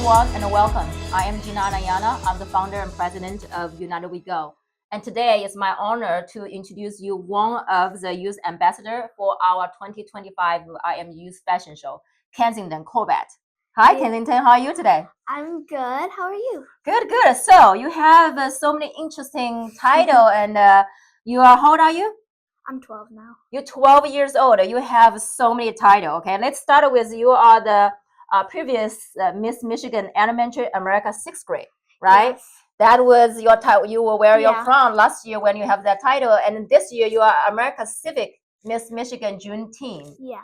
everyone, and welcome. I am Gina Anayana. I'm the founder and president of United We Go. And today it's my honor to introduce you one of the youth ambassador for our 2025 I Am Youth Fashion Show, Kensington, Corbett. Hi, Kensington. How are you today? I'm good. How are you? Good, good. So you have so many interesting title, and you are how old are you? I'm 12 now. You're 12 years old. You have so many title. Okay, let's start with you are the previous Miss Michigan Elementary America 6th grade, right? Yes. That was your title. You were where you're Yeah. from last year when you have that title, and this year you are America Civic Miss Michigan June team. Yeah.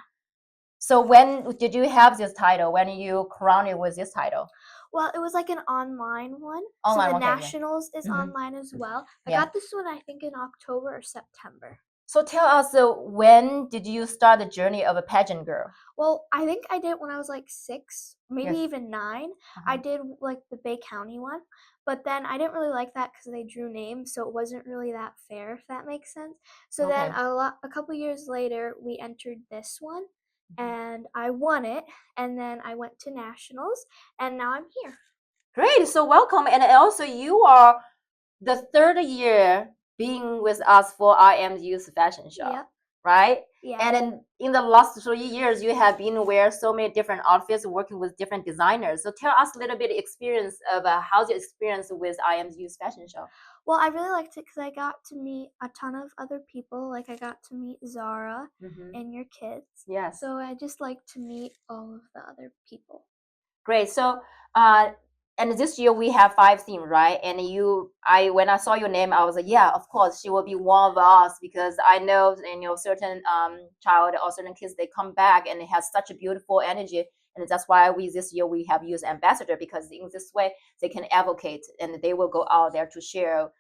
So when did you have this title? When you crowned it with this title? Well, it was like an online one. Online, so the okay, yeah. Nationals is online as well. I Yeah. got this one, I think, in October or September. So tell us, when did you start the journey of a pageant girl? Well, I think I did it when I was like 6, maybe Yes. even 9. I did like the Bay County one, but then I didn't really like that because they drew names, so it wasn't really that fair, if that makes sense. So then Okay. a couple years later, we entered this one, and I won it, and then I went to Nationals, and now I'm here. Great. So welcome. And also you are the third year being with us for I Am Youth Fashion Show, Yep. right? Yeah. And in the last 3 years, you have been wearing so many different outfits, working with different designers. So tell us a little bit experience of how's your experience with I Am Youth Fashion Show? Well, I really liked it because I got to meet a ton of other people. Like I got to meet Zara and your kids. Yes. So I just like to meet all of the other people. Great. So, and this year we have 5 themes, right? And when I saw your name, I was like, yeah, of course, she will be one of us because I know, certain child or certain kids they come back and it has such a beautiful energy, and that's why this year we have youth ambassador because in this way they can advocate and they will go out there to share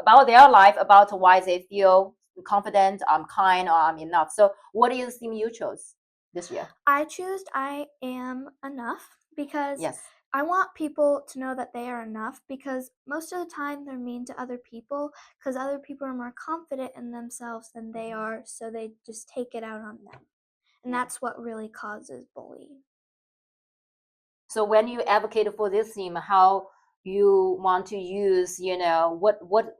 about their life, about why they feel confident, I'm kind, or I'm enough. So, what is the theme you chose this year? I choose I am enough because Yes. I want people to know that they are enough because most of the time they're mean to other people because other people are more confident in themselves than they are, so they just take it out on them. And that's what really causes bullying. So when you advocate for this theme, how you want to use,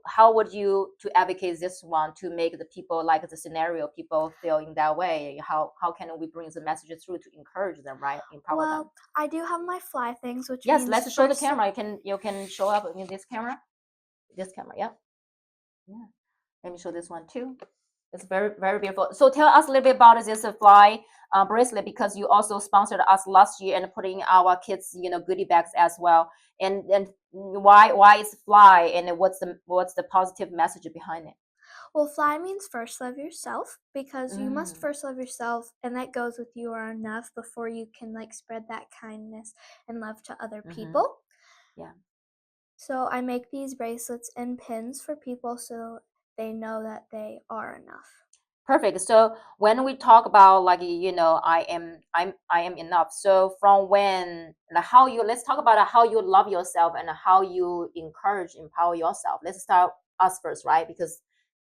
how would you to advocate this one to make the people like the scenario people feel in that way? How can we bring the message through to encourage them, right? Empower them. I do have my fly things, which Yes, means let's show the camera. You can show up in this camera. This camera, yeah. Yeah. Let me show this one too. It's very, very beautiful. So tell us a little bit about this fly bracelet because you also sponsored us last year and putting our kids, goodie bags as well. And why it's fly and what's the positive message behind it? Well, fly means first love yourself because you must first love yourself, and that goes with you are enough before you can like spread that kindness and love to other people. Yeah. So I make these bracelets and pins for people so they know that they are enough. Perfect. So when we talk about like I am enough. So from when like how you let's talk about how you love yourself and how you empower yourself. Let's start us first, right? Because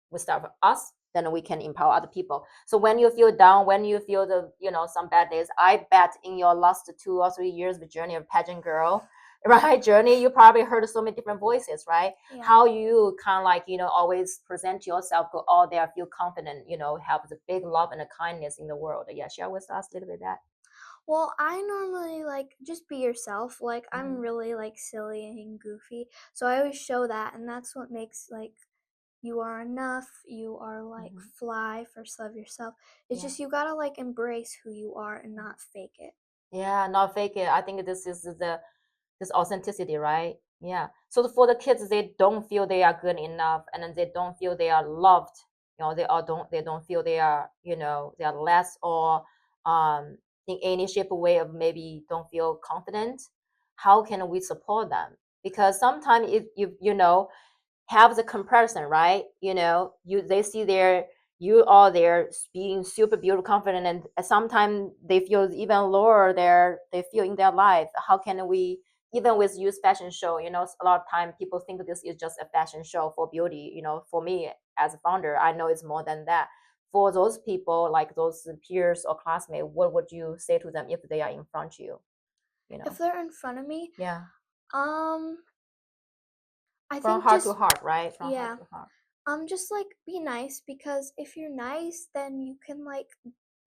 we start with us, then we can empower other people. So when you feel down, when you feel some bad days, I bet in your last 2 or 3 years of journey of pageant girl, right, journey, you probably heard so many different voices, right? Yeah. How you kind of like always present yourself, go out there, feel confident, have the big love and a kindness in the world. Yeah, share with us a little bit that. Well, I normally like just be yourself. Like I'm really like silly and goofy. So I always show that, and that's what makes like you are enough, you are like fly, first love yourself. It's just you gotta like embrace who you are and not fake it. Yeah, not fake it. I think this is this authenticity, right? Yeah. So for the kids, they don't feel they are good enough, and then they don't feel they are loved. They don't feel they are they are less or in any shape or way of maybe don't feel confident. How can we support them? Because sometimes if you have the comparison, right? They see you are there being super beautiful, confident, and sometimes they feel even lower they feel in their life. How can we, even with youth fashion show, a lot of time people think this is just a fashion show for beauty. For me as a founder, I know it's more than that. For those people like those peers or classmates, what would you say to them if they are in front of you? you know? If they're in front of me, Yeah. I From think heart just to heart, right? From yeah. heart to heart. Just like be nice, because if you're nice, then you can like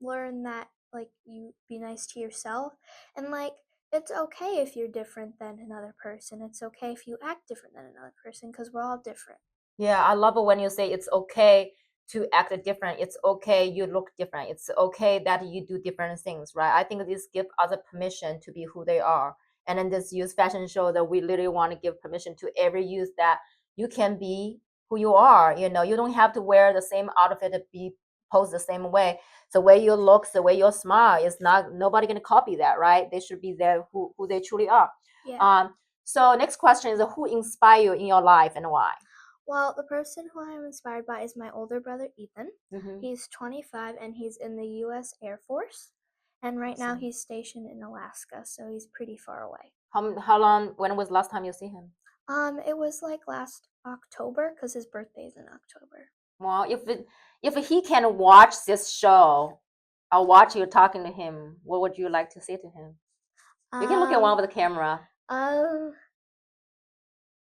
learn that like you be nice to yourself, and like it's okay if you're different than another person. It's okay if you act different than another person, because we're all different. Yeah, I love it when you say it's okay to act different. It's okay you look different. It's okay that you do different things, right? I think this gives others permission to be who they are. And in this youth fashion show, that we literally want to give permission to every youth that you can be who you are. You know, you don't have to wear the same outfit to be posed the same way. The way you look, the way you smile is not nobody gonna copy that, right? They should be there who they truly are. Yeah. So next question is who inspire you in your life and why? Well, the person who I'm inspired by is my older brother, Ethan. Mm-hmm. He's 25 and he's in the U.S. Air Force. And right now Awesome. he's stationed in Alaska, so he's pretty far away. How long? When was the last time you see him? It was like last October, because his birthday is in October. Well, if he can watch this show, I'll watch you talking to him. What would you like to say to him? You can look at one of the camera.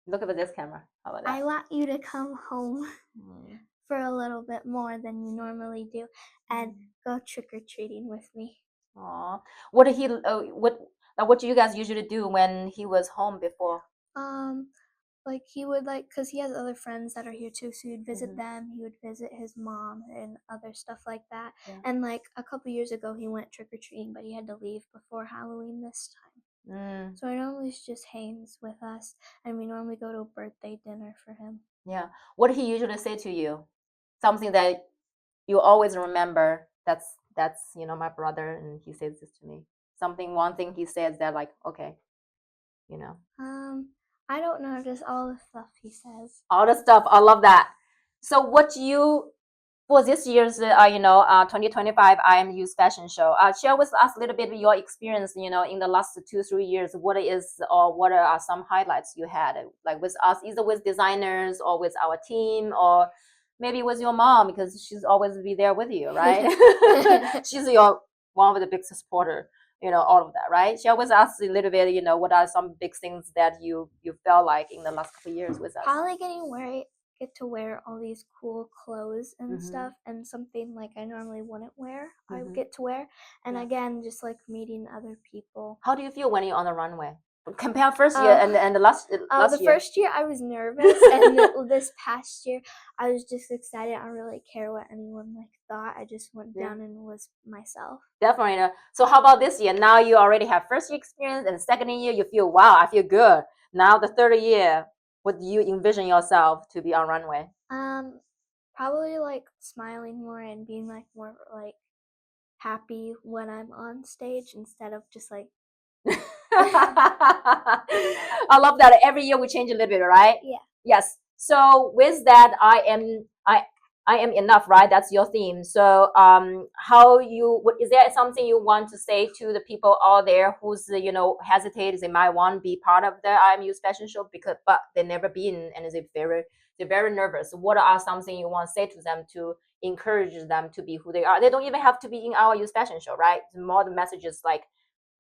Look at this camera. How about that? I want you to come home Mm. for a little bit more than you normally do, and go trick or treating with me. Aw. What did he? What do you guys usually do when he was home before? Like he would like, cause he has other friends that are here too, so he'd visit Mhm. them. He would visit his mom and other stuff like that. Yeah. And like a couple years ago, he went trick or treating, but he had to leave before Halloween this time. Mm. So he normally just hangs with us, and we normally go to a birthday dinner for him. Yeah. What did he usually say to you? Something that you always remember. That's my brother, and he says this to me. One thing he says that like, okay, you know. I don't know, just all the stuff he says. All the stuff. I love that. So what you for this year's 2025 IM Youth Fashion Show, share with us a little bit of your experience, in the last 2-3 years. What are some highlights you had, like with us, either with designers or with our team, or maybe with your mom, because she's always be there with you, right? She's your one of the biggest supporter, all of that, right? Share with us a little bit, what are some big things that you felt like in the last couple of years with us? Probably get to wear all these cool clothes and Mhm. stuff, and something like I normally wouldn't wear, I Mhm. get to wear. And Yeah. again, just like meeting other people. How do you feel when you're on the runway? Compare first year and the last The year. first year I was nervous, and this past year I was just excited. I don't really care what anyone like thought. I just went Yeah. down and was myself. Definitely. So how about this year? Now you already have first year experience, and second year you feel, wow, I feel good. Now the third year, what do you envision yourself to be on runway? Probably like smiling more and being like more like happy when I'm on stage, instead of just like I love that. Every year we change a little bit, right? yeah. Yes. So with that, I am enough, right? That's your theme. So is there something you want to say to the people out there who's hesitate, they might want to be part of the IMU fashion show but they never been, and they're very nervous. What are something you want to say to them to encourage them to be who they are? They don't even have to be in our youth fashion show, right? More the messages like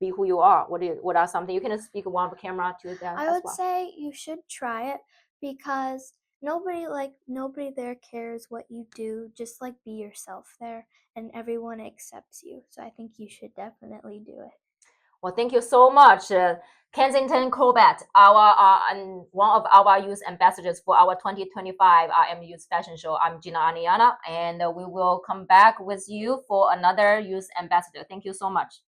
be who you are. What are something you can speak one of the camera to that I as would well? say you should try it, because nobody there cares what you do. Just like be yourself there, and everyone accepts you. So I think you should definitely do it. Well, thank you so much, Kensington Corbett, our and one of our youth ambassadors for our 2025 Youth Fashion Show. I'm Gina Anayana, and we will come back with you for another youth ambassador. Thank you so much.